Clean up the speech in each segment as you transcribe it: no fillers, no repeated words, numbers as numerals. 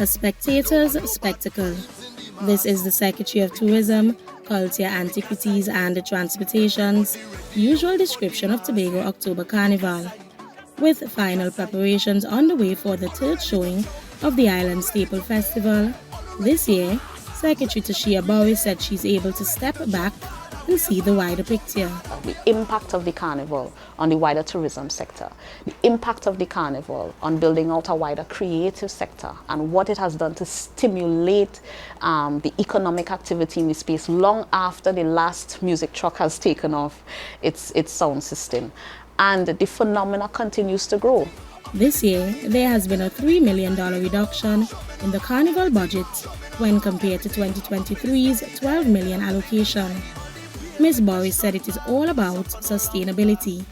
A spectator's spectacle. This is the Secretary of Tourism, Culture, Antiquities and Transportation's usual description of Tobago October Carnival, with final preparations underway for the third showing of the Island Staple Festival. This year, Secretary Tashia Burris said she's able to step back and see the wider picture. The impact of the carnival on the wider tourism sector, the impact of the carnival on building out a wider creative sector, and what it has done to stimulate the economic activity in the space long after the last music truck has taken off its sound system. And the phenomena continues to grow. This year, there has been a $3 million reduction in the carnival budget when compared to 2023's $12 million allocation. Ms. Burris said it is all about sustainability.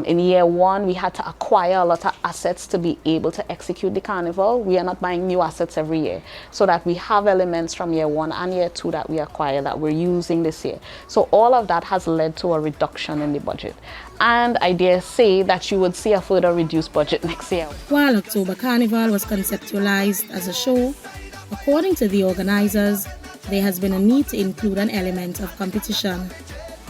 In year one, we had to acquire a lot of assets to be able to execute the carnival. We are not buying new assets every year, so that we have elements from year one and year two that we acquire that we're using this year. So all of that has led to a reduction in the budget. And I dare say that you would see a further reduced budget next year. While October Carnival was conceptualized as a show, according to the organizers, there has been a need to include an element of competition.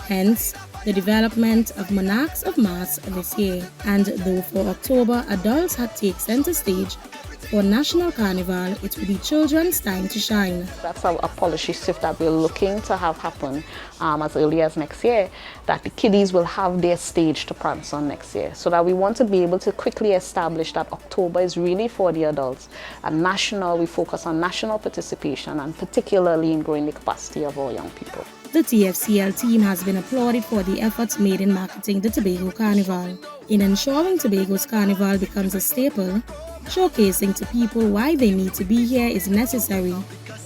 Hence, the development of Monarchs of Mars this year. And though for October, adults had take center stage, for National Carnival, it will be children's time to shine. That's a policy shift that we're looking to have happen as early as next year, that the kiddies will have their stage to prance on next year. So that we want to be able to quickly establish that October is really for the adults. And national, we focus on national participation and particularly in growing the capacity of our young people. The TFCL team has been applauded for the efforts made in marketing the Tobago Carnival, in ensuring Tobago's Carnival becomes a staple. Showcasing to people why they need to be here is necessary,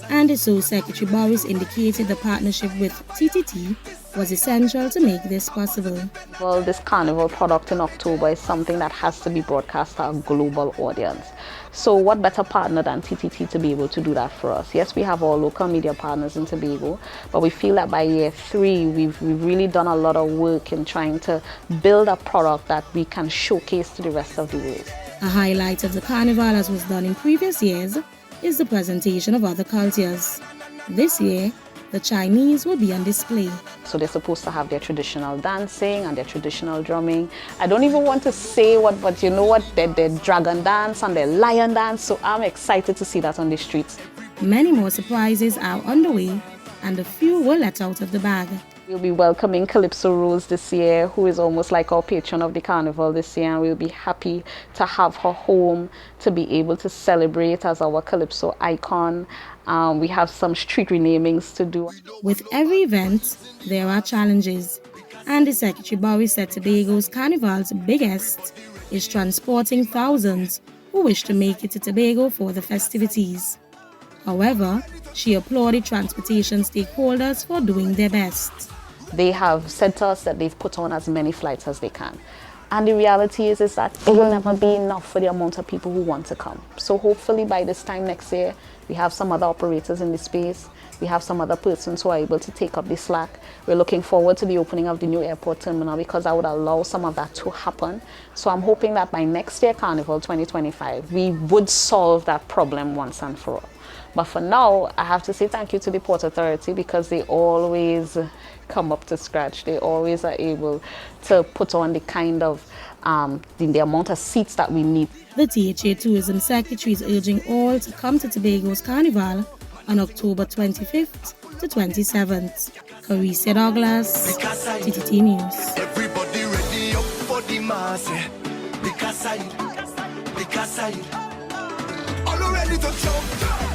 and so Secretary Burris indicated the partnership with TTT was essential to make this possible. Well, this carnival product in October is something that has to be broadcast to a global audience. So what better partner than TTT to be able to do that for us? Yes, we have our local media partners in Tobago, but we feel that by year three, we've really done a lot of work in trying to build a product that we can showcase to the rest of the world. A highlight of the carnival, as was done in previous years, is the presentation of other cultures. This year, the Chinese will be on display. So they're supposed to have their traditional dancing and their traditional drumming. I don't even want to say what, but you know what, their dragon dance and their lion dance. So I'm excited to see that on the streets. Many more surprises are underway, and a few were let out of the bag. We'll be welcoming Calypso Rose this year, who is almost like our patron of the carnival this year, and we'll be happy to have her home to be able to celebrate as our Calypso icon. We have some street renamings to do. With every event, there are challenges, and the Secretary Burris said Tobago's Carnival's biggest is transporting thousands who wish to make it to Tobago for the festivities. However, she applauded transportation stakeholders for doing their best. They have said to us that they've put on as many flights as they can. And the reality is that it will never be enough for the amount of people who want to come. So hopefully by this time next year, we have some other operators in the space. We have some other persons who are able to take up the slack. We're looking forward to the opening of the new airport terminal because that would allow some of that to happen. So I'm hoping that by next year, Carnival 2025, we would solve that problem once and for all. But for now, I have to say thank you to the Port Authority because they always come up to scratch. They always are able to put on the kind of, the amount of seats that we need. The THA Tourism Secretary is urging all to come to Tobago's Carnival on October 25th to 27th. Carissa Douglas, TTT News. Everybody ready up for the mass. All ready to jump.